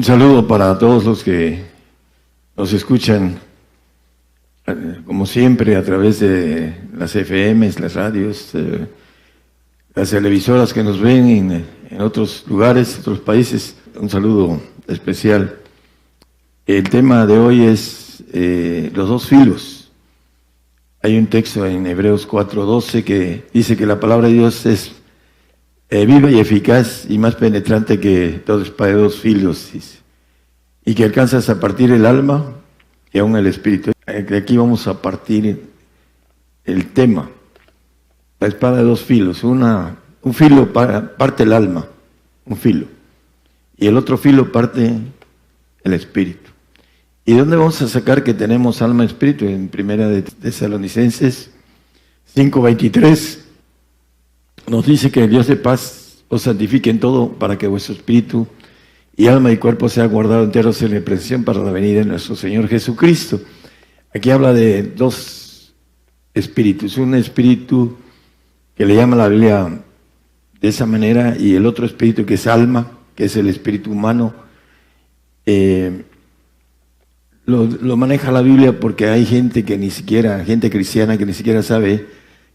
saludo para todos los que nos escuchan, como siempre, a través de las FMs, las radios, las televisoras que nos ven en otros lugares, otros países. Un saludo especial. El tema de hoy es los dos filos. Hay un texto en Hebreos 4:12 que dice que la palabra de Dios es viva y eficaz y más penetrante que toda espada de dos filos, dice, y que alcanzas a partir el alma y aún el espíritu. Aquí vamos a partir el tema, la espada de dos filos. Un filo parte el alma, un filo, y el otro filo parte el espíritu. ¿Y de dónde vamos a sacar que tenemos alma y espíritu? En Primera de Tesalonicenses 5:23 nos dice que el Dios de paz os santifique en todo, para que vuestro espíritu y alma y cuerpo sea guardado enteros en la reprensión para la venida de nuestro Señor Jesucristo. Aquí habla de dos espíritus, un espíritu que le llama la Biblia de esa manera, y el otro espíritu que es alma, que es el espíritu humano. Lo maneja la Biblia porque hay gente cristiana que ni siquiera sabe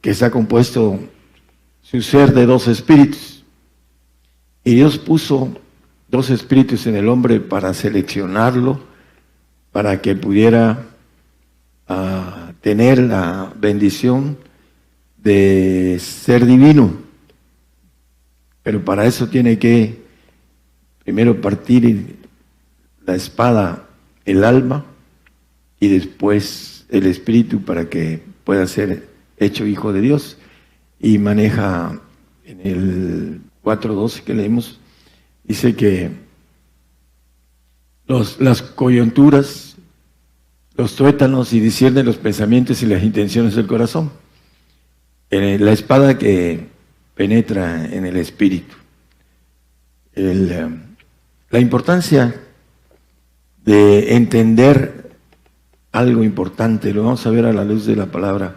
que está compuesto su ser de dos espíritus. Y Dios puso dos espíritus en el hombre para seleccionarlo, para que pudiera tener la bendición de ser divino. Pero para eso tiene que primero partir la espada, el alma, y después el espíritu, para que pueda ser hecho hijo de Dios. Y maneja en el 4:12 que leímos, dice que las coyunturas, los tuétanos, y discierne los pensamientos y las intenciones del corazón. La espada que penetra en el espíritu. La importancia de entender algo importante, lo vamos a ver a la luz de la palabra,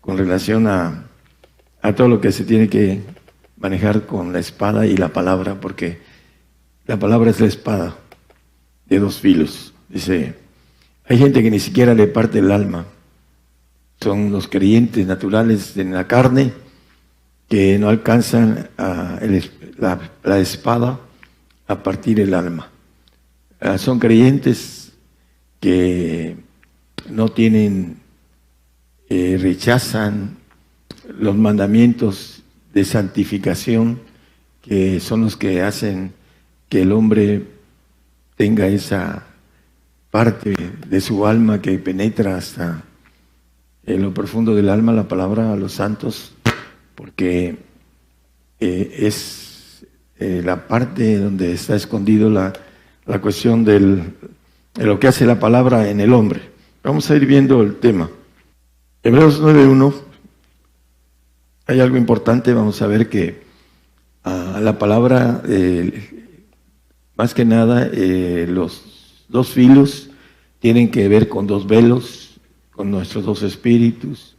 con relación a todo lo que se tiene que manejar con la espada y la palabra, porque la palabra es la espada de dos filos. Dice, hay gente que ni siquiera le parte el alma. Son los creyentes naturales en la carne que no alcanzan la espada a partir el alma. Son creyentes que no tienen, rechazan los mandamientos de santificación, que son los que hacen que el hombre tenga esa parte de su alma que penetra hasta en lo profundo del alma, la palabra a los santos, porque es la parte donde está escondido la cuestión de lo que hace la palabra en el hombre. Vamos a ir viendo el tema. Hebreos 9:1. Hay algo importante. Vamos a ver que la palabra, más que nada, los dos filos tienen que ver con dos velos, con nuestros dos espíritus,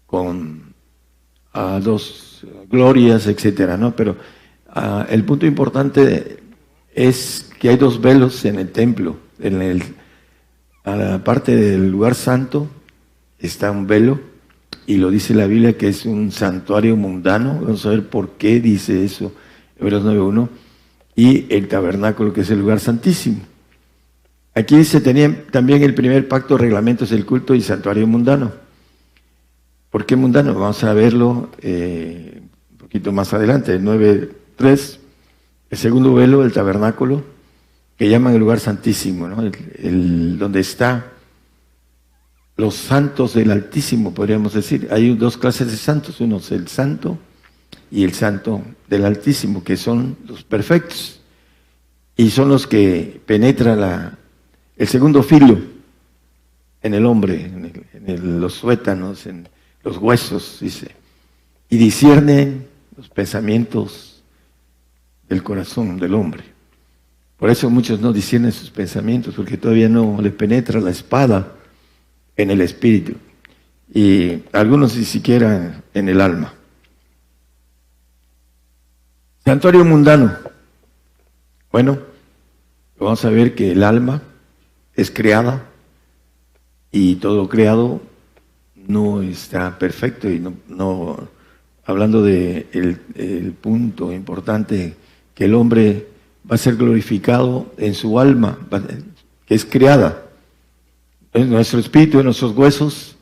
con dos glorias, etcétera, ¿no? Pero el punto importante es que hay dos velos en el templo. A la parte del lugar santo está un velo, y lo dice la Biblia que es un santuario mundano. Vamos a ver por qué dice eso, Hebreos 9:1. Y el tabernáculo, que es el lugar santísimo. Aquí se tenía también el primer pacto, reglamentos del culto y santuario mundano. ¿Por qué mundano? Vamos a verlo un poquito más adelante, el 9:3. El segundo velo, el tabernáculo, que llaman el lugar santísimo, ¿no? Donde está los santos del Altísimo, podríamos decir. Hay dos clases de santos, uno es el santo y el santo del Altísimo, que son los perfectos, y son los que penetran el segundo filo en el hombre, en los tuétanos, en los huesos, dice, y disciernen los pensamientos del corazón del hombre. Por eso muchos no disciernen sus pensamientos, porque todavía no les penetra la espada en el espíritu, y algunos ni siquiera en el alma. Santuario mundano. Bueno, vamos a ver que el alma es creada y todo creado no está perfecto y no hablando de el punto importante que el hombre va a ser glorificado en su alma, que es creada. En nuestro espíritu, en nuestros huesos,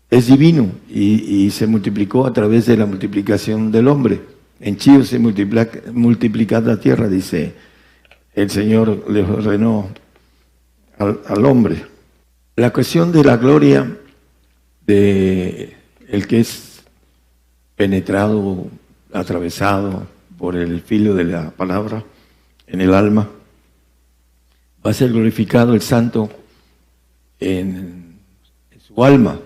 es divino y se multiplicó a través de la multiplicación del hombre. En Chío se multiplica la tierra, dice el Señor, le ordenó al hombre. La cuestión de la gloria de el que es penetrado, atravesado por el filo de la palabra en el alma, va a ser glorificado el santo en su alma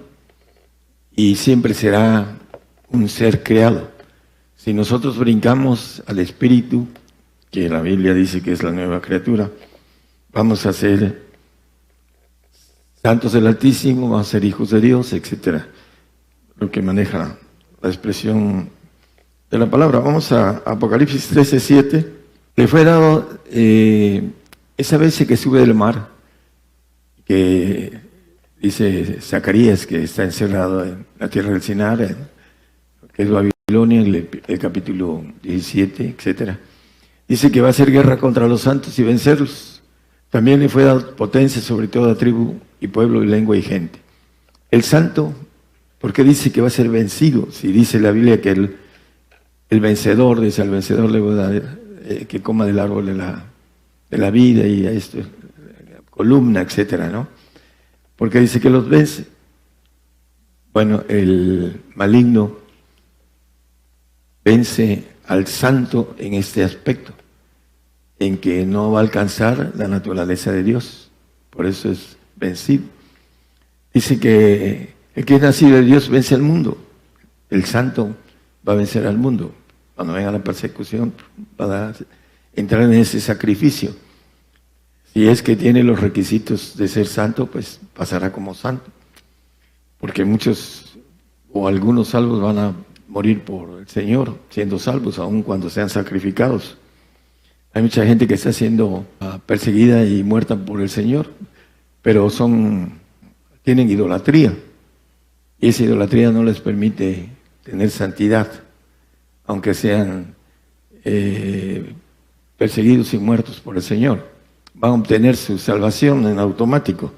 y siempre será un ser creado. Si nosotros brincamos al espíritu, que la Biblia dice que es la nueva criatura, vamos a ser santos del Altísimo, vamos a ser hijos de Dios, etcétera. Lo que maneja la expresión de la palabra. Vamos a Apocalipsis 13:7. Le fue dado esa vez que sube del mar, que dice Zacarías que está encerrado en la tierra del Sinar, que es Babilonia, el capítulo 17, etcétera. Dice que va a hacer guerra contra los santos y vencerlos. También le fue dado potencia sobre toda tribu y pueblo y lengua y gente. El santo, ¿por qué dice que va a ser vencido? Si dice la Biblia que el vencedor, dice al vencedor le voy a dar que coma del árbol de la vida y a esto, columna, etcétera, ¿no? Porque dice que los vence. Bueno, el maligno vence al santo en este aspecto, en que no va a alcanzar la naturaleza de Dios. Por eso es vencido. Dice que el que es nacido de Dios vence al mundo. El santo va a vencer al mundo. Cuando venga la persecución, va a entrar en ese sacrificio. Si es que tiene los requisitos de ser santo, pues pasará como santo. Porque muchos o algunos salvos van a morir por el Señor, siendo salvos, aun cuando sean sacrificados. Hay mucha gente que está siendo perseguida y muerta por el Señor, pero tienen idolatría. Y esa idolatría no les permite tener santidad, aunque sean perseguidos y muertos por el Señor. Van a obtener su salvación en automático,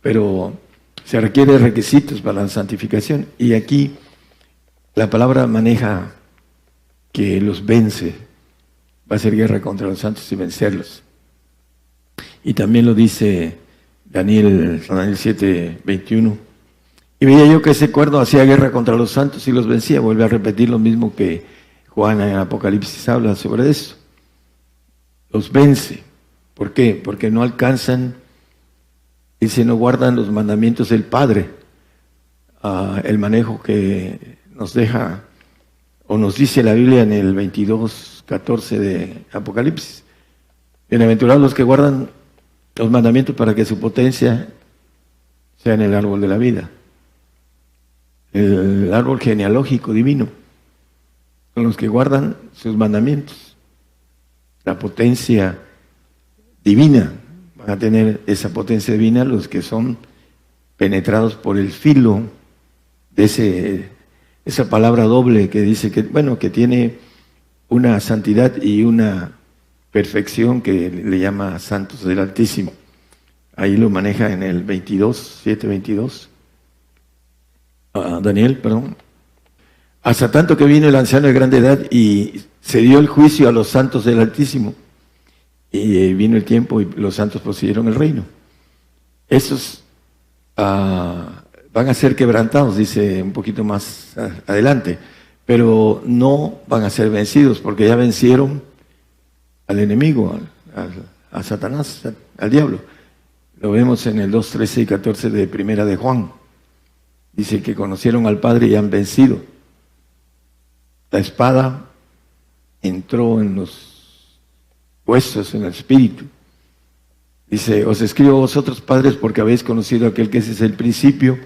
pero se requieren requisitos para la santificación. Y aquí la palabra maneja que los vence, va a hacer guerra contra los santos y vencerlos. Y también lo dice Daniel 7:21. Y veía yo que ese cuerno hacía guerra contra los santos y los vencía. Vuelve a repetir lo mismo que Juan en Apocalipsis habla sobre eso. Los vence. ¿Por qué? Porque no alcanzan, dice, no guardan los mandamientos del Padre. El manejo que nos deja, o nos dice la Biblia en el 22:14 de Apocalipsis. Bienaventurados los que guardan los mandamientos para que su potencia sea en el árbol de la vida. El árbol genealógico divino. Son los que guardan sus mandamientos. La potencia divina. Van a tener esa potencia divina los que son penetrados por el filo de esa palabra doble que dice que, bueno, que tiene una santidad y una perfección que le llama santos del Altísimo. Ahí lo maneja en el 7:22. Daniel, perdón. Hasta tanto que vino el anciano de grande edad y se dio el juicio a los santos del Altísimo. Y vino el tiempo y los santos poseyeron el reino. Esos van a ser quebrantados, dice un poquito más adelante, pero no van a ser vencidos porque ya vencieron al enemigo, a Satanás, al diablo. Lo vemos en el 2:13 y 14 de Primera de Juan. Dice que conocieron al Padre y han vencido. La espada entró en los huesos, en el espíritu. Dice, os escribo a vosotros, padres, porque habéis conocido a aquel que ese es el principio.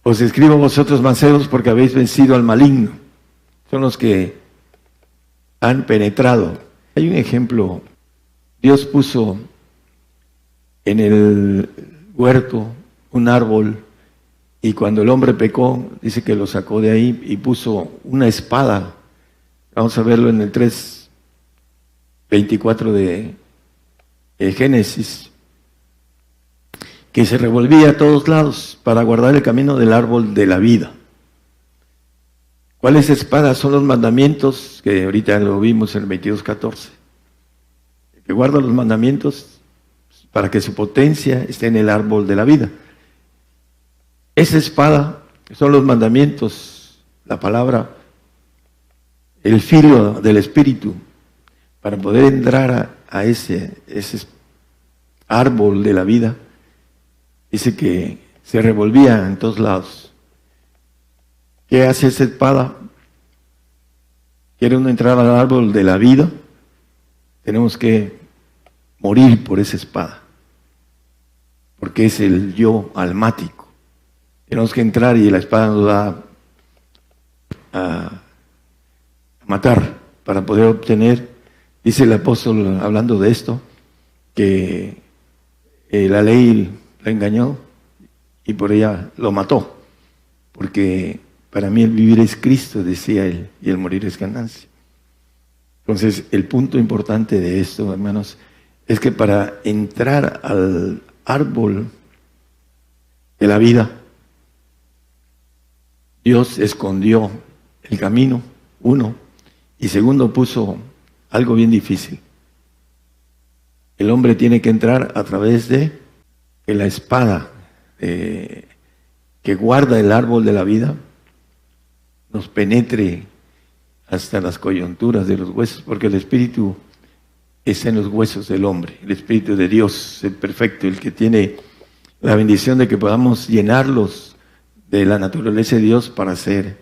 Os escribo a vosotros, mancebos, porque habéis vencido al maligno. Son los que han penetrado. Hay un ejemplo. Dios puso en el huerto un árbol, y cuando el hombre pecó, dice que lo sacó de ahí y puso una espada. Vamos a verlo en el 3:24 de Génesis, que se revolvía a todos lados para guardar el camino del árbol de la vida. ¿Cuáles espadas? Son los mandamientos, que ahorita lo vimos en el 22:14. El que guarda los mandamientos para que su potencia esté en el árbol de la vida. Esa espada son los mandamientos, la palabra, el filo del Espíritu, para poder entrar a ese árbol de la vida. Dice que se revolvía en todos lados. ¿Qué hace esa espada? ¿Quiere uno entrar al árbol de la vida? Tenemos que morir por esa espada, porque es el yo almático. Tenemos que entrar y la espada nos va a matar para poder obtener. Dice el apóstol, hablando de esto, que la ley la engañó y por ella lo mató, porque para mí el vivir es Cristo, decía él, y el morir es ganancia. Entonces, el punto importante de esto, hermanos, es que para entrar al árbol de la vida, Dios escondió el camino, uno, y segundo, puso algo bien difícil. El hombre tiene que entrar a través de que la espada que guarda el árbol de la vida nos penetre hasta las coyunturas de los huesos, porque el Espíritu está en los huesos del hombre, el Espíritu de Dios, el perfecto, el que tiene la bendición de que podamos llenarlos de la naturaleza de Dios para hacer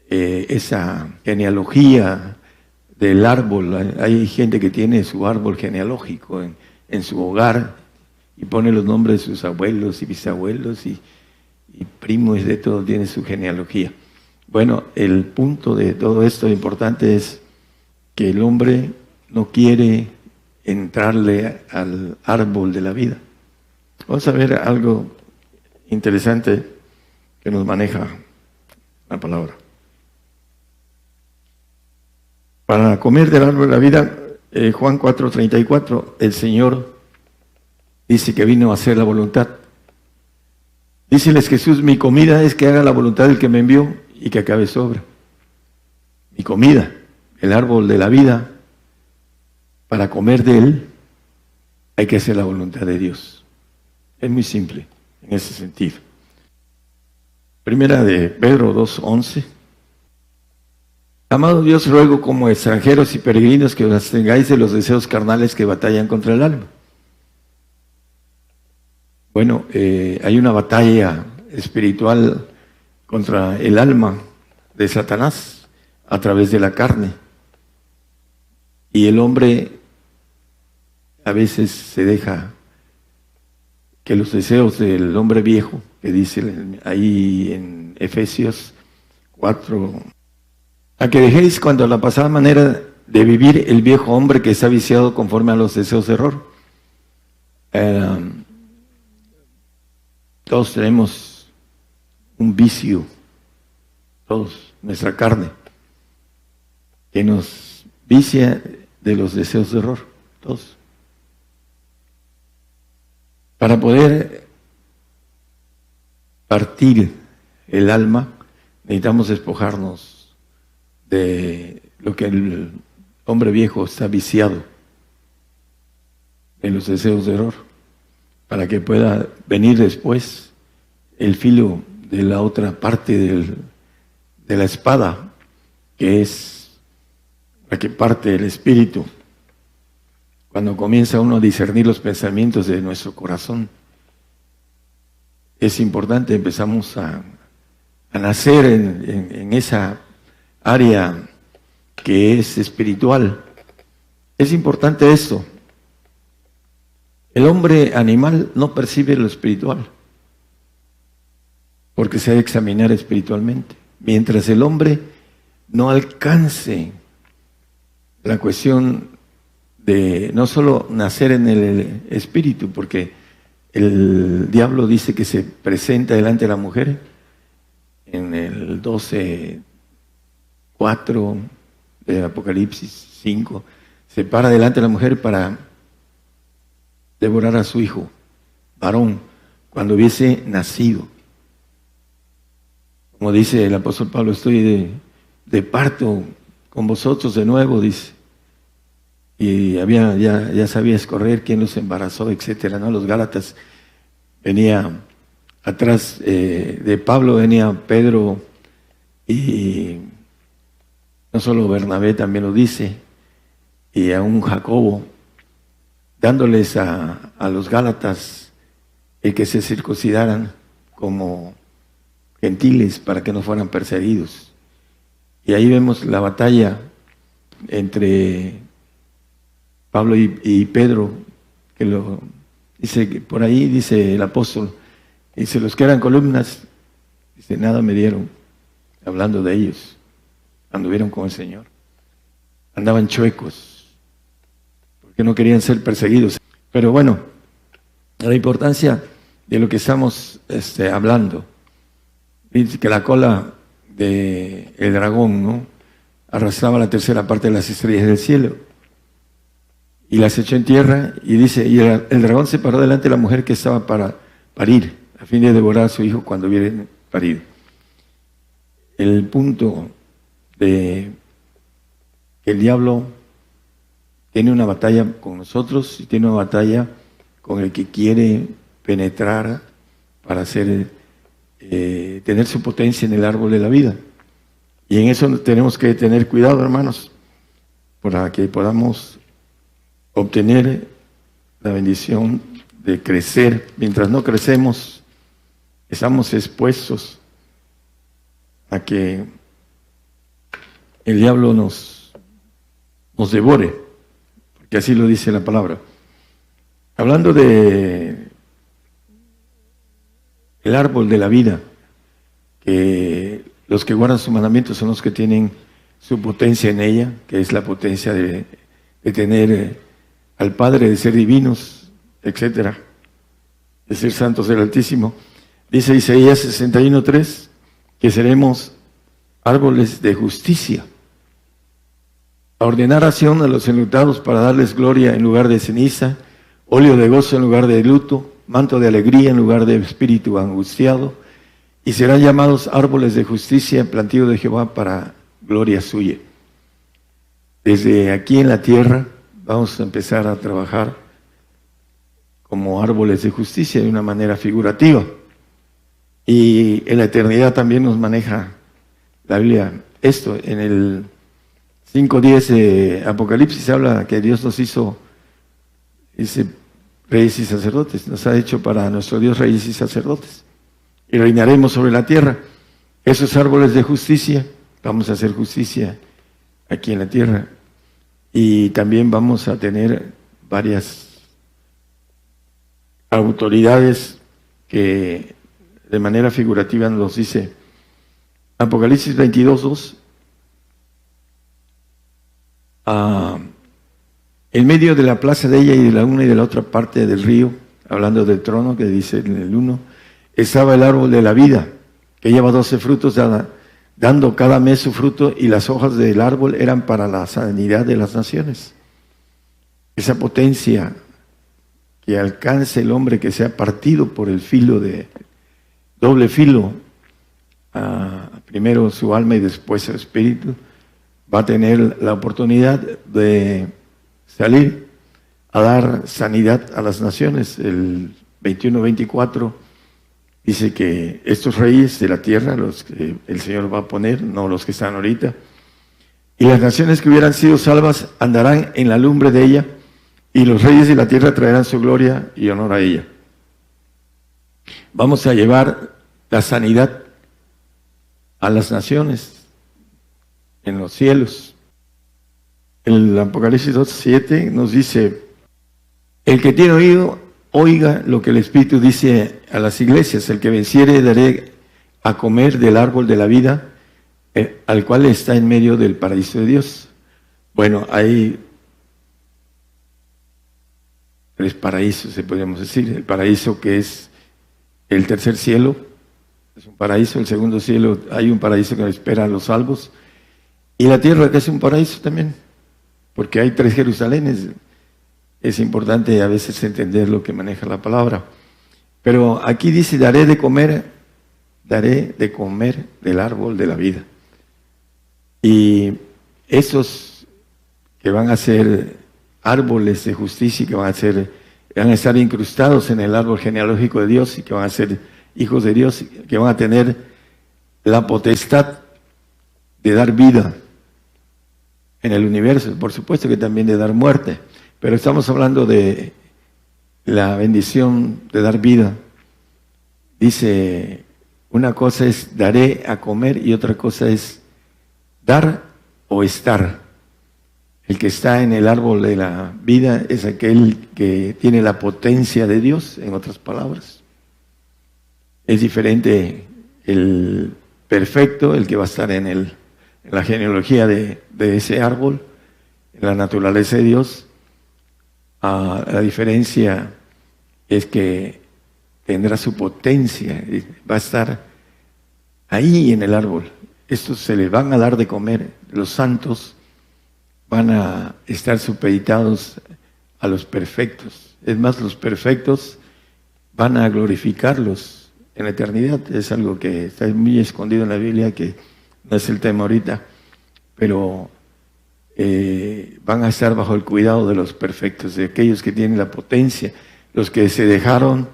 esa genealogía del árbol. Hay gente que tiene su árbol genealógico en su hogar y pone los nombres de sus abuelos y bisabuelos y primos, de todo, tiene su genealogía. Bueno, el punto de todo esto importante es que el hombre no quiere entrarle al árbol de la vida. Vamos a ver algo interesante que nos maneja la palabra. Para comer del árbol de la vida, Juan 4:34, el Señor dice que vino a hacer la voluntad. Díceles Jesús, mi comida es que haga la voluntad del que me envió y que acabe su obra. Mi comida, el árbol de la vida, para comer de él hay que hacer la voluntad de Dios. Es muy simple en ese sentido. Primera de Pedro 2:11. Amado Dios, ruego como extranjeros y peregrinos que os abstengáis de los deseos carnales que batallan contra el alma. Bueno, hay una batalla espiritual contra el alma de Satanás a través de la carne. Y el hombre a veces se deja que los deseos del hombre viejo, que dice ahí en Efesios 4, a que dejéis cuando la pasada manera de vivir el viejo hombre que está viciado conforme a los deseos de error. Todos tenemos un vicio, todos, nuestra carne, que nos vicia de los deseos de error, todos. Para poder partir el alma, necesitamos despojarnos de lo que el hombre viejo está viciado, en los deseos de error, para que pueda venir después el filo de la otra parte de la espada, que es la que parte el espíritu. Cuando comienza uno a discernir los pensamientos de nuestro corazón, es importante, empezamos a nacer en esa área que es espiritual. Es importante esto. El hombre animal no percibe lo espiritual, porque se ha de examinar espiritualmente. Mientras el hombre no alcance la cuestión de no solo nacer en el espíritu, porque el diablo dice que se presenta delante de la mujer en el 12:4 de Apocalipsis 5, se para delante de la mujer para devorar a su hijo, varón, cuando hubiese nacido. Como dice el apóstol Pablo, estoy de parto con vosotros de nuevo, dice. Y ya sabía escoger quién los embarazó, etcétera, ¿no? Los Gálatas, venía atrás de Pablo, venía Pedro, y no solo Bernabé también lo dice, y aún Jacobo, dándoles a los Gálatas el que se circuncidaran como gentiles para que no fueran perseguidos. Y ahí vemos la batalla entre Pablo y Pedro, que lo dice, por ahí dice el apóstol, dice, los que eran columnas, dice, nada me dieron, hablando de ellos, anduvieron con el Señor, andaban chuecos, porque no querían ser perseguidos. Pero bueno, la importancia de lo que estamos hablando, dice que la cola del dragón, ¿no?, arrastraba la tercera parte de las estrellas del cielo y las echó en tierra, y dice, y el dragón se paró delante de la mujer que estaba para parir, a fin de devorar a su hijo cuando hubiera parido. El punto de que el diablo tiene una batalla con nosotros y tiene una batalla con el que quiere penetrar para tener su potencia en el árbol de la vida. Y en eso tenemos que tener cuidado, hermanos, para que podamos obtener la bendición de crecer. Mientras no crecemos, estamos expuestos a que el diablo nos devore, porque así lo dice la palabra. Hablando de el árbol de la vida, que los que guardan sus mandamientos son los que tienen su potencia en ella, que es la potencia de tener al Padre, de ser divinos, etcétera, de ser santos del Altísimo. Dice Isaías 61:3 que seremos árboles de justicia, a ordenar acción a los enlutados para darles gloria en lugar de ceniza, óleo de gozo en lugar de luto, manto de alegría en lugar de espíritu angustiado, y serán llamados árboles de justicia, plantío de Jehová para gloria suya. Desde aquí en la tierra vamos a empezar a trabajar como árboles de justicia de una manera figurativa. Y en la eternidad también nos maneja la Biblia esto. En el 5:10 de Apocalipsis habla que Dios nos hizo, dice, reyes y sacerdotes. Nos ha hecho para nuestro Dios reyes y sacerdotes. Y reinaremos sobre la tierra. Esos árboles de justicia, vamos a hacer justicia aquí en la tierra. Y también vamos a tener varias autoridades que de manera figurativa nos dice Apocalipsis 22:2. En medio de la plaza de ella y de la una y de la otra parte del río, hablando del trono que dice en el 1, estaba el árbol de la vida, que lleva 12 frutos, dando cada mes su fruto, y las hojas del árbol eran para la sanidad de las naciones. Esa potencia que alcance el hombre que sea partido por el filo de doble filo, primero su alma y después su espíritu, va a tener la oportunidad de salir a dar sanidad a las naciones. El 21-24 dice que estos reyes de la tierra, los que el Señor va a poner, no los que están ahorita, y las naciones que hubieran sido salvas andarán en la lumbre de ella, y los reyes de la tierra traerán su gloria y honor a ella. Vamos a llevar la sanidad a las naciones en los cielos. El Apocalipsis 2:7 nos dice: el que tiene oído, oiga lo que el Espíritu dice a las iglesias. El que venciere daré a comer del árbol de la vida, al cual está en medio del paraíso de Dios. Bueno, hay tres paraísos, se podríamos decir. El paraíso que es el tercer cielo, es un paraíso. El segundo cielo, hay un paraíso que espera a los salvos. Y la tierra, que es un paraíso también, porque hay tres Jerusalenes. Es importante a veces entender lo que maneja la palabra. Pero aquí dice, daré de comer del árbol de la vida. Y esos que van a ser árboles de justicia, que van a estar incrustados en el árbol genealógico de Dios y que van a ser hijos de Dios, que van a tener la potestad de dar vida en el universo, por supuesto que también de dar muerte, pero estamos hablando de la bendición de dar vida. Dice, una cosa es daré a comer y otra cosa es dar o estar. El que está en el árbol de la vida es aquel que tiene la potencia de Dios, en otras palabras. Es diferente el perfecto, el que va a estar en la genealogía de ese árbol, en la naturaleza de Dios. La diferencia es que tendrá su potencia, va a estar ahí en el árbol. Estos se les van a dar de comer. Los santos van a estar supeditados a los perfectos. Es más, los perfectos van a glorificarlos en la eternidad. Es algo que está muy escondido en la Biblia, que no es el tema ahorita, pero van a estar bajo el cuidado de los perfectos, de aquellos que tienen la potencia, los que se dejaron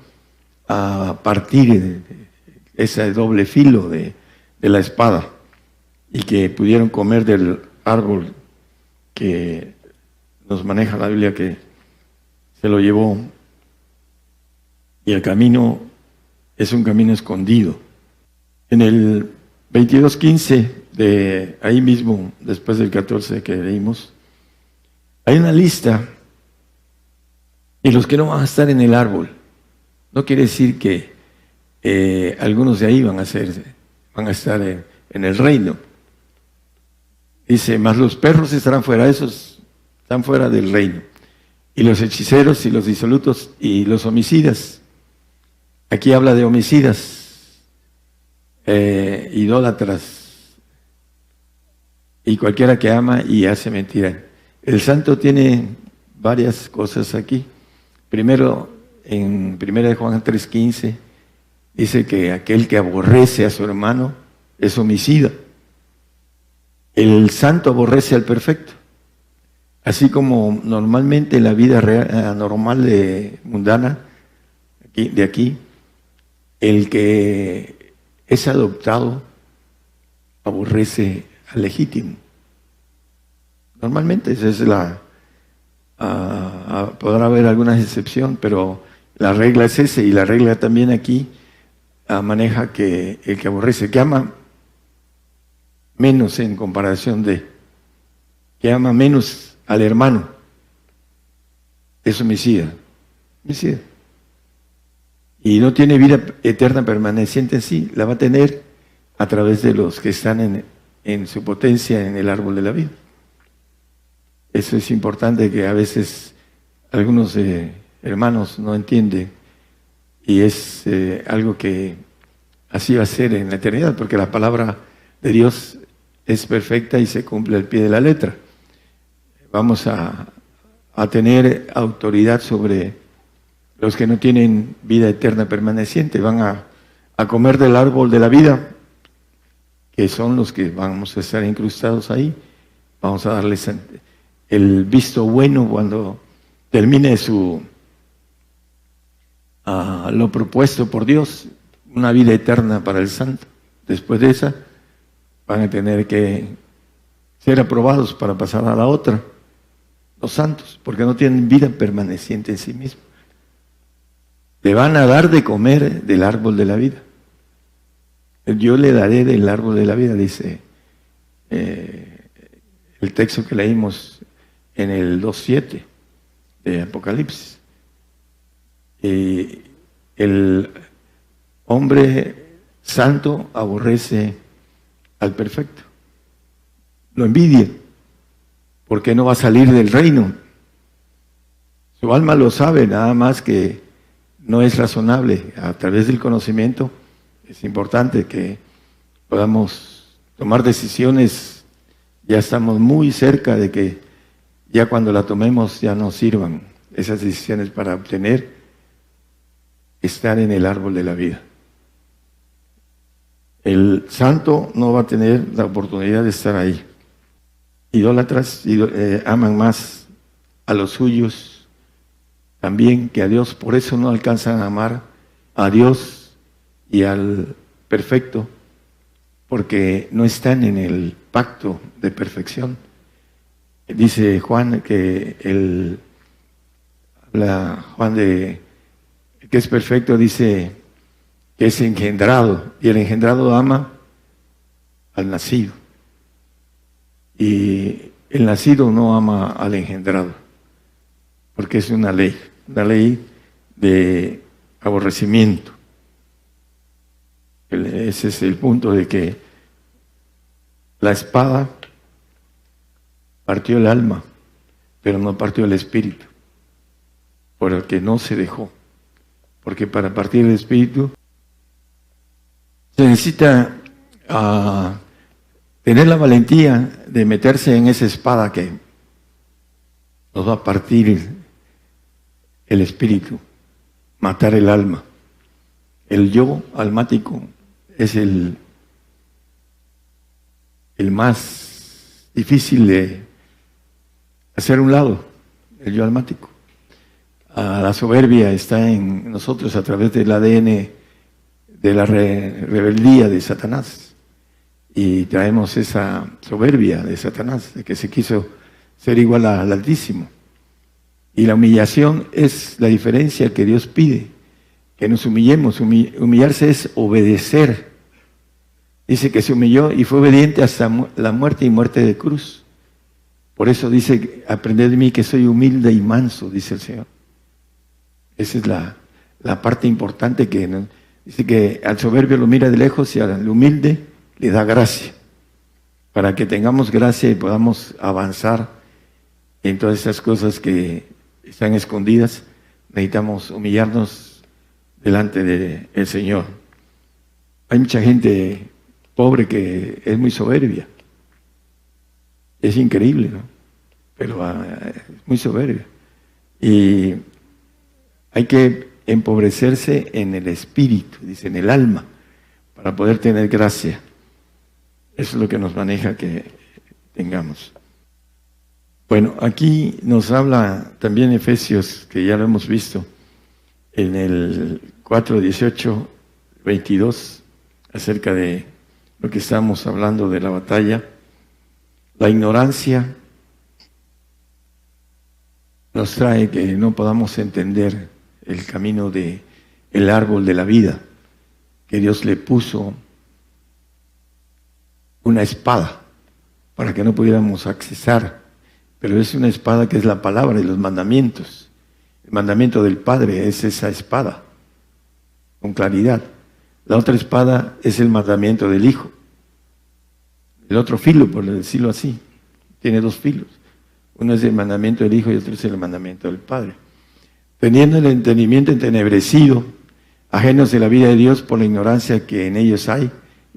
a partir ese doble filo de la espada y que pudieron comer del árbol que nos maneja la Biblia, que se lo llevó. Y el camino es un camino escondido. En el 22:15 de ahí mismo, después del 14 que leímos, hay una lista de los que no van a estar en el árbol. No quiere decir que algunos de ahí van a estar en el reino. Dice, mas los perros estarán fuera, esos están fuera del reino. Y los hechiceros y los disolutos y los homicidas. Aquí habla de homicidas, idólatras y cualquiera que ama y hace mentira. El santo tiene varias cosas aquí. Primero, en 1 Juan 3:15, dice que aquel que aborrece a su hermano es homicida. El santo aborrece al perfecto. Así como normalmente en la vida real, normal, mundana, de aquí, el que es adoptado aborrece al legítimo. Normalmente esa es podrá haber alguna excepción, pero la regla es esa, y la regla también aquí maneja que el que aborrece, que ama menos en comparación que ama menos al hermano, es homicida. Y no tiene vida eterna permaneciente en sí, la va a tener a través de los que están en su potencia en el árbol de la vida. Eso es importante, que a veces algunos hermanos no entienden, y es algo que así va a ser en la eternidad, porque la palabra de Dios es perfecta y se cumple al pie de la letra. Vamos a tener autoridad sobre los que no tienen vida eterna permaneciente. Van a comer del árbol de la vida, que son los que vamos a estar incrustados ahí. Vamos a darles el visto bueno cuando termine lo propuesto por Dios, una vida eterna para el santo. Después de esa, van a tener que ser aprobados para pasar a la otra, los santos, porque no tienen vida permaneciente en sí mismos. Le van a dar de comer del árbol de la vida. Yo le daré del árbol de la vida, dice el texto que leímos en el 2:7 de Apocalipsis. El hombre santo aborrece al perfecto, lo envidia, porque no va a salir del reino. Tu alma lo sabe, nada más que no es razonable. A través del conocimiento es importante que podamos tomar decisiones. Ya estamos muy cerca de que ya cuando la tomemos ya nos sirvan esas decisiones para obtener estar en el árbol de la vida. El santo no va a tener la oportunidad de estar ahí. Idólatras aman más a los suyos también que a Dios, por eso no alcanzan a amar a Dios y al perfecto, porque no están en el pacto de perfección. Dice Juan que Juan de que es perfecto, dice que es engendrado, y el engendrado ama al nacido, y el nacido no ama al engendrado, porque es una ley de aborrecimiento. Ese es el punto de que la espada partió el alma, pero no partió el espíritu, por el que no se dejó. Porque para partir el espíritu se necesita tener la valentía de meterse en esa espada que nos va a partir el espíritu, matar el alma. El yo almático es el más difícil de hacer a un lado, el yo almático. La soberbia está en nosotros a través del ADN de la rebeldía de Satanás. Y traemos esa soberbia de Satanás, de que se quiso ser igual al Altísimo. Y la humillación es la diferencia que Dios pide, que nos humillemos. Humillarse es obedecer. Dice que se humilló y fue obediente hasta la muerte y muerte de cruz. Por eso dice, aprended de mí que soy humilde y manso, dice el Señor. Esa es la parte importante que dice que al soberbio lo mira de lejos y al humilde le da gracia. Para que tengamos gracia y podamos avanzar en todas esas cosas que están escondidas, necesitamos humillarnos delante del Señor. Hay mucha gente pobre que es muy soberbia. Es increíble, ¿no? Pero es muy soberbia. Y hay que empobrecerse en el espíritu, dice, en el alma, para poder tener gracia. Eso es lo que nos maneja que tengamos. Bueno, aquí nos habla también Efesios, que ya lo hemos visto, en el 4, 18, 22, acerca de lo que estamos hablando de la batalla. La ignorancia nos trae que no podamos entender el camino de el árbol de la vida, que Dios le puso una espada para que no pudiéramos accesar, pero es una espada que es la palabra y los mandamientos. El mandamiento del Padre es esa espada, con claridad. La otra espada es el mandamiento del Hijo. El otro filo, por decirlo así, tiene dos filos. Uno es el mandamiento del Hijo y otro es el mandamiento del Padre. Teniendo el entendimiento entenebrecido, ajenos de la vida de Dios por la ignorancia que en ellos hay,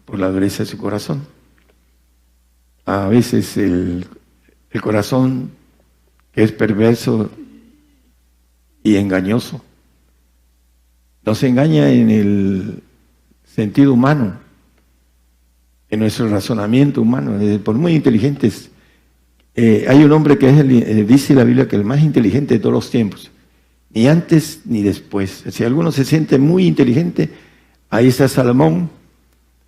por la dureza de su corazón. A veces el corazón, que es perverso y engañoso, nos engaña en el sentido humano, en nuestro razonamiento humano, por muy inteligentes. Hay un hombre que dice la Biblia que es el más inteligente de todos los tiempos, ni antes ni después. Si alguno se siente muy inteligente, ahí está Salomón,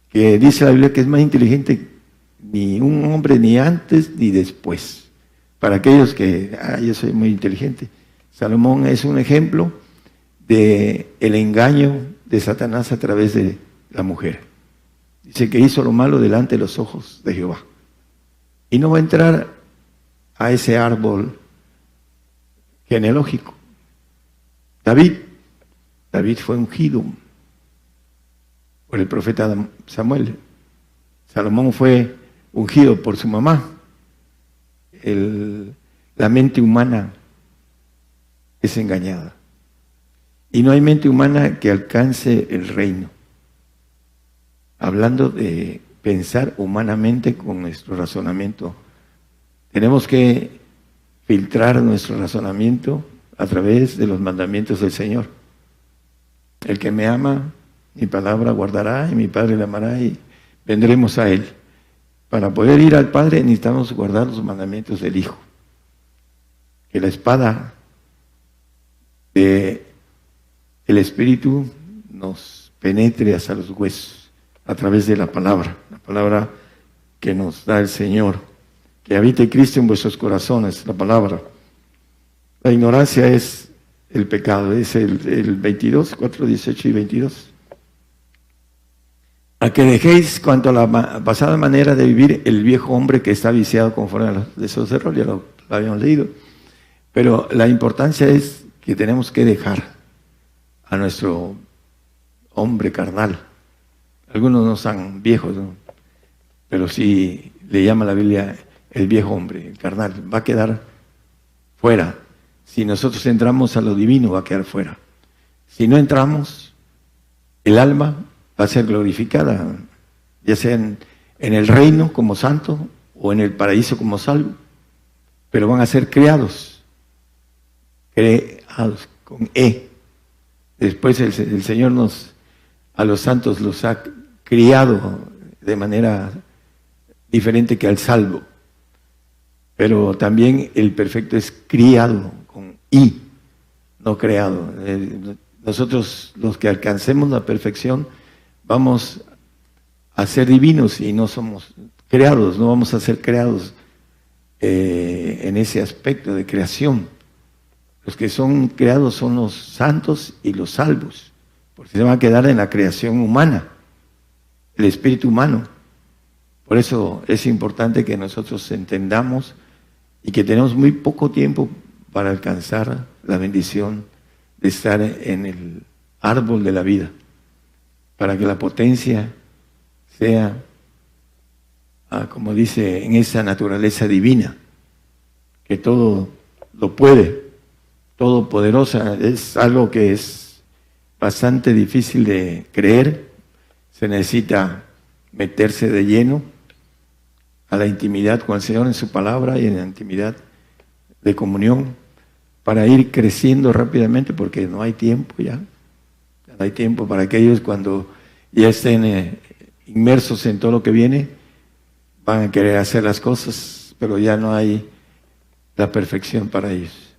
que dice la Biblia que es más inteligente ni un hombre ni antes ni después. Para aquellos que, yo soy muy inteligente, Salomón es un ejemplo de el engaño de Satanás a través de la mujer. Dice que hizo lo malo delante de los ojos de Jehová. Y no va a entrar a ese árbol genealógico. David fue ungido por el profeta Samuel. Salomón fue ungido por su mamá. La mente humana es engañada. Y no hay mente humana que alcance el reino. Hablando de pensar humanamente con nuestro razonamiento, tenemos que filtrar nuestro razonamiento a través de los mandamientos del Señor. El que me ama, mi palabra guardará, y mi Padre le amará, y vendremos a Él. Para poder ir al Padre necesitamos guardar los mandamientos del Hijo. Que la espada del Espíritu nos penetre hasta los huesos a través de la palabra que nos da el Señor. Que habite Cristo en vuestros corazones, la palabra. La ignorancia es el pecado, es el 22, 4, 18 y 22. A que dejéis cuanto a la pasada manera de vivir el viejo hombre que está viciado conforme a los deseos de error, ya lo habíamos leído. Pero la importancia es que tenemos que dejar a nuestro hombre carnal. Algunos no son viejos, ¿no? Pero sí le llama la Biblia el viejo hombre, el carnal. Va a quedar fuera. Si nosotros entramos a lo divino, va a quedar fuera. Si no entramos, el alma va a ser glorificada, ya sea en el reino como santo o en el paraíso como salvo, pero van a ser creados con E. Después el Señor a los santos los ha criado de manera diferente que al salvo, pero también el perfecto es criado con I, no creado. Nosotros, los que alcancemos la perfección, vamos a ser divinos y no somos creados, no vamos a ser creados en ese aspecto de creación. Los que son creados son los santos y los salvos, porque se van a quedar en la creación humana, el espíritu humano. Por eso es importante que nosotros entendamos y que tenemos muy poco tiempo para alcanzar la bendición de estar en el árbol de la vida, para que la potencia sea, como dice, en esa naturaleza divina, que todo lo puede, todopoderosa. Es algo que es bastante difícil de creer. Se necesita meterse de lleno a la intimidad con el Señor en su palabra y en la intimidad de comunión para ir creciendo rápidamente, porque no hay tiempo ya. No hay tiempo para aquellos cuando ya estén inmersos en todo lo que viene, van a querer hacer las cosas, pero ya no hay la perfección para ellos,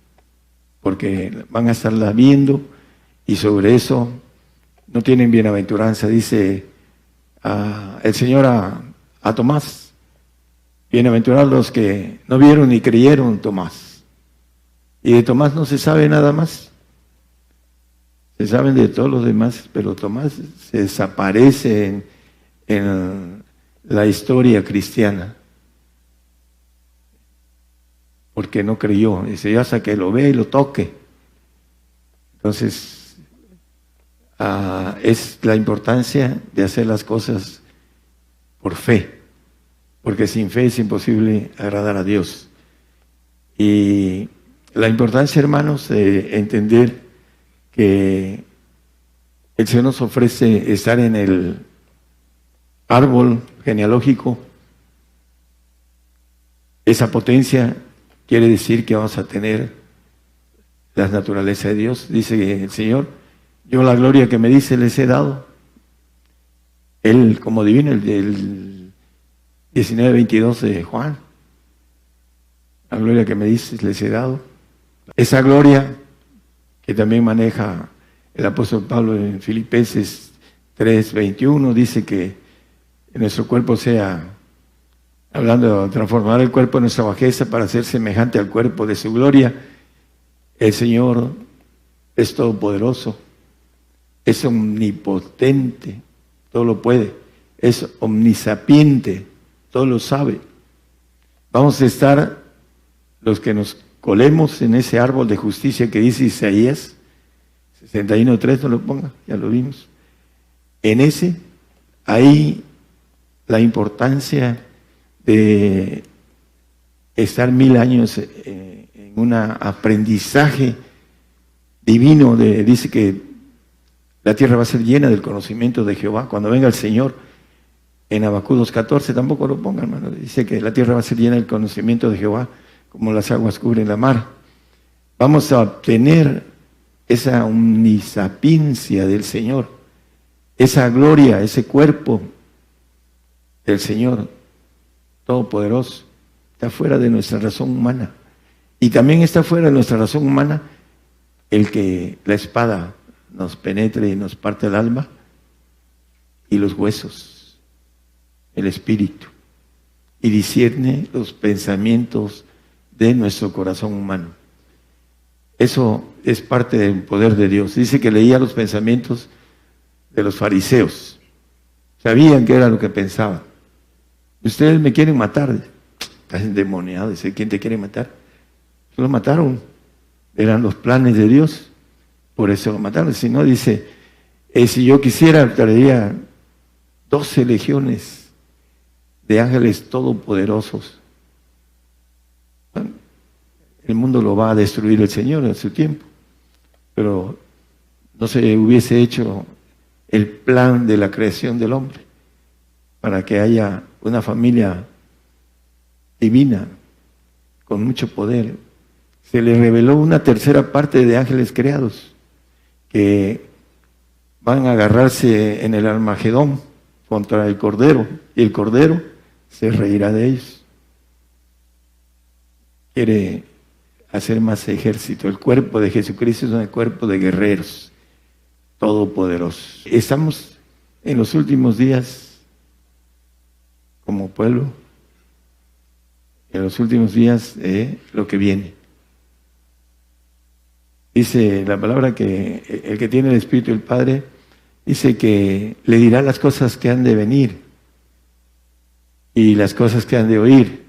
porque van a estarla viendo y sobre eso no tienen bienaventuranza. Dice el Señor a Tomás: bienaventurados los que no vieron ni creyeron, Tomás. Y de Tomás no se sabe nada más. Se saben de todos los demás, pero Tomás se desaparece en la historia cristiana, porque no creyó. Dice, yo hasta que lo vea y lo toque. Entonces, es la importancia de hacer las cosas por fe, porque sin fe es imposible agradar a Dios. Y la importancia, hermanos, de entender que el Señor nos ofrece estar en el árbol genealógico. Esa potencia quiere decir que vamos a tener la naturaleza de Dios. Dice el Señor: yo la gloria que me dice les he dado. Él como divino, el 19:22 de Juan. La gloria que me dice les he dado. Esa gloria que también maneja el apóstol Pablo en Filipenses 3:21, dice que nuestro cuerpo sea, hablando de transformar el cuerpo de nuestra bajeza para ser semejante al cuerpo de su gloria. El Señor es todopoderoso, es omnipotente, todo lo puede, es omnisapiente, todo lo sabe. Vamos a estar los que nos colemos en ese árbol de justicia que dice Isaías 61:3, no lo ponga, ya lo vimos. En ese, ahí la importancia de estar 1000 años en un aprendizaje divino, dice que la tierra va a ser llena del conocimiento de Jehová. Cuando venga el Señor, en Habacuc 2:14, tampoco lo pongan, hermano, dice que la tierra va a ser llena del conocimiento de Jehová, como las aguas cubren la mar. Vamos a obtener esa omnisapiencia del Señor, esa gloria, ese cuerpo del Señor Todopoderoso. Está fuera de nuestra razón humana. Y también está fuera de nuestra razón humana el que la espada nos penetre y nos parte el alma y los huesos, el espíritu, y discierne los pensamientos de nuestro corazón humano. Eso es parte del poder de Dios. Dice que leía los pensamientos de los fariseos. Sabían qué era lo que pensaban. Ustedes me quieren matar. Estás endemoniado. Dice, ¿quién te quiere matar? Lo mataron. Eran los planes de Dios. Por eso lo mataron. Si no, dice, si yo quisiera, traería 12 legiones de ángeles todopoderosos. El mundo lo va a destruir el Señor en su tiempo. Pero no se hubiese hecho el plan de la creación del hombre para que haya una familia divina con mucho poder. Se le reveló una tercera parte de ángeles creados que van a agarrarse en el Armagedón contra el Cordero, y el Cordero se reirá de ellos. Quiere hacer más ejército. El cuerpo de Jesucristo es un cuerpo de guerreros todopoderosos. Estamos en los últimos días como pueblo, en los últimos días lo que viene. Dice la palabra que el que tiene el Espíritu del Padre dice que le dirá las cosas que han de venir y las cosas que han de oír.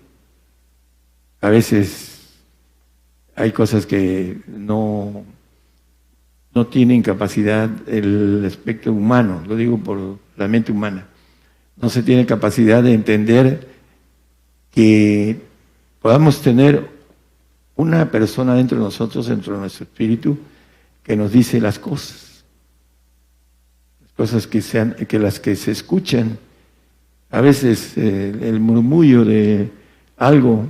A veces hay cosas que no tienen capacidad el aspecto humano, lo digo por la mente humana. No se tiene capacidad de entender que podamos tener una persona dentro de nosotros, dentro de nuestro espíritu, que nos dice las cosas que las que se escuchan. A veces el murmullo de algo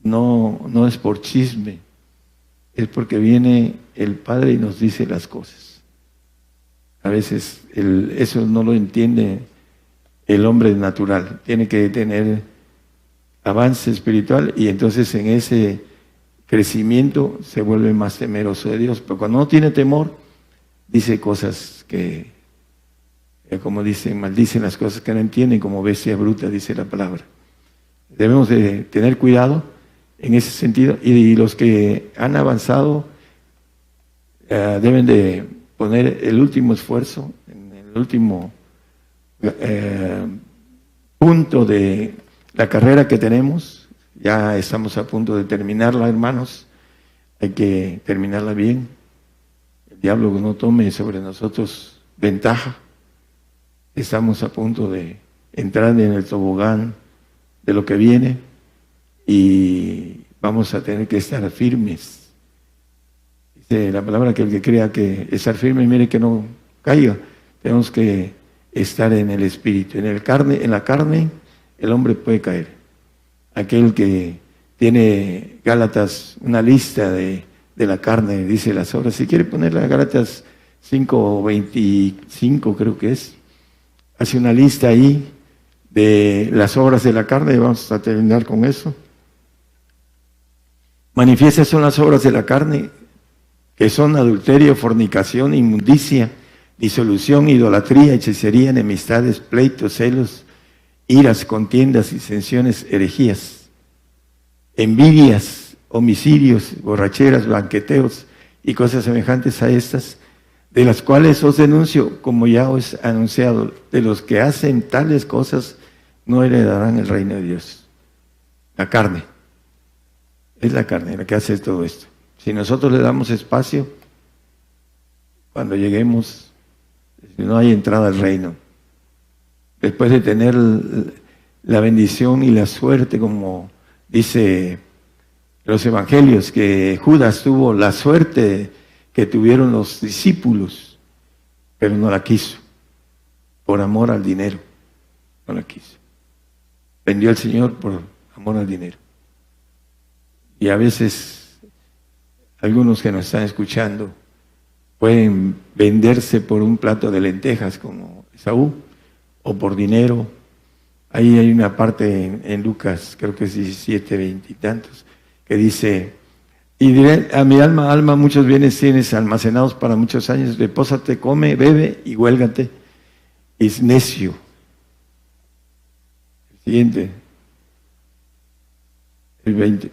no es por chisme, es porque viene el Padre y nos dice las cosas. A veces eso no lo entiende el hombre natural, tiene que tener avance espiritual y entonces en ese crecimiento se vuelve más temeroso de Dios. Pero cuando no tiene temor, dice cosas que, como dicen, maldicen las cosas que no entienden, como bestia bruta, dice la palabra. Debemos de tener cuidado en ese sentido, y los que han avanzado deben de poner el último esfuerzo, en el último punto de la carrera que tenemos. Ya estamos a punto de terminarla, hermanos. Hay que terminarla bien. El diablo no tome sobre nosotros ventaja. Estamos a punto de entrar en el tobogán de lo que viene y vamos a tener que estar firmes. Dice la palabra que el que crea que estar firme, mire que no caiga. Tenemos que estar en el espíritu. En la carne el hombre puede caer. Aquel que tiene Gálatas, una lista de la carne, dice las obras. Si quiere ponerla, Gálatas 5:25 creo que es. Hace una lista ahí de las obras de la carne y vamos a terminar con eso. Manifiestas son las obras de la carne, que son adulterio, fornicación, inmundicia, disolución, idolatría, hechicería, enemistades, pleitos, celos, iras, contiendas, disensiones, herejías, envidias, homicidios, borracheras, banqueteos y cosas semejantes a estas, de las cuales os denuncio, como ya os he anunciado, de los que hacen tales cosas no heredarán el reino de Dios. La carne, es la carne la que hace todo esto. Si nosotros le damos espacio, cuando lleguemos, no hay entrada al reino. Después de tener la bendición y la suerte, como dice los evangelios, que Judas tuvo la suerte que tuvieron los discípulos, pero no la quiso, por amor al dinero, no la quiso. Vendió al Señor por amor al dinero. Y a veces algunos que nos están escuchando pueden venderse por un plato de lentejas como Esaú, o por dinero. Ahí hay una parte en Lucas, creo que es 17, 20 y tantos, que dice: y diré a mi alma, alma, muchos bienes tienes almacenados para muchos años, repósate, come, bebe y huélgate. Es necio. El siguiente, el 20.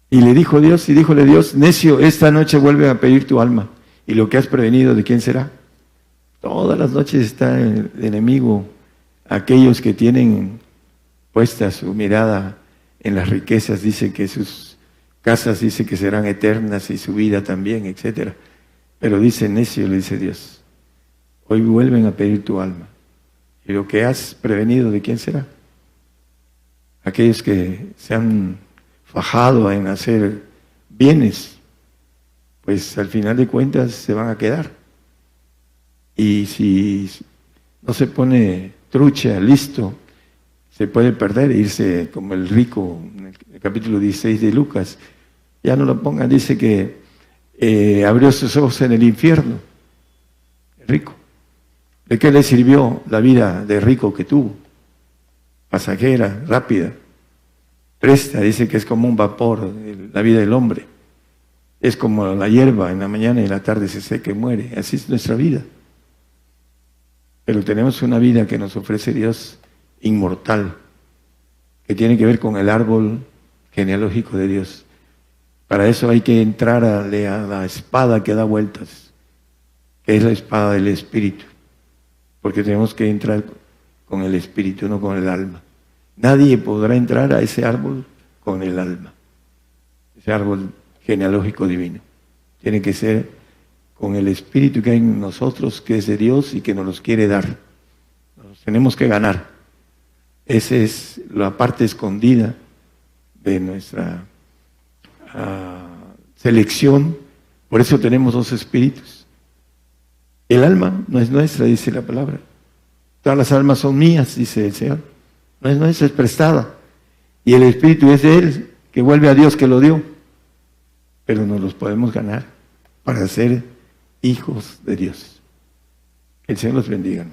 Y le dijo Dios, y díjole Dios: necio, esta noche vuelve a pedir tu alma, y lo que has prevenido, ¿de quién será? Todas las noches está el enemigo, aquellos que tienen puesta su mirada en las riquezas, dice que sus casas dice que serán eternas y su vida también, etcétera. Pero dice: necio, le dice Dios, hoy vuelven a pedir tu alma, y lo que has prevenido, ¿de quién será? Aquellos que se han fajado en hacer bienes, pues al final de cuentas se van a quedar. Y si no se pone trucha, listo, se puede perder e irse como el rico en el capítulo 16 de Lucas. Ya no lo pongan, dice que abrió sus ojos en el infierno, el rico. ¿De qué le sirvió la vida de rico que tuvo? Pasajera, rápida. Presta, dice que es como un vapor, la vida del hombre. Es como la hierba, en la mañana y en la tarde se seca y muere. Así es nuestra vida. Pero tenemos una vida que nos ofrece Dios inmortal, que tiene que ver con el árbol genealógico de Dios. Para eso hay que entrar a la espada que da vueltas, que es la espada del Espíritu. Porque tenemos que entrar con el Espíritu, no con el alma. Nadie podrá entrar a ese árbol con el alma, ese árbol genealógico divino. Tiene que ser con el Espíritu que hay en nosotros, que es de Dios y que nos los quiere dar. Nos tenemos que ganar. Esa es la parte escondida de nuestra selección. Por eso tenemos dos espíritus. El alma no es nuestra, dice la palabra. Todas las almas son mías, dice el Señor. No es nuestra, es prestada. Y el espíritu es de Él, que vuelve a Dios que lo dio. Pero nos los podemos ganar para ser hijos de Dios. Que el Señor los bendiga.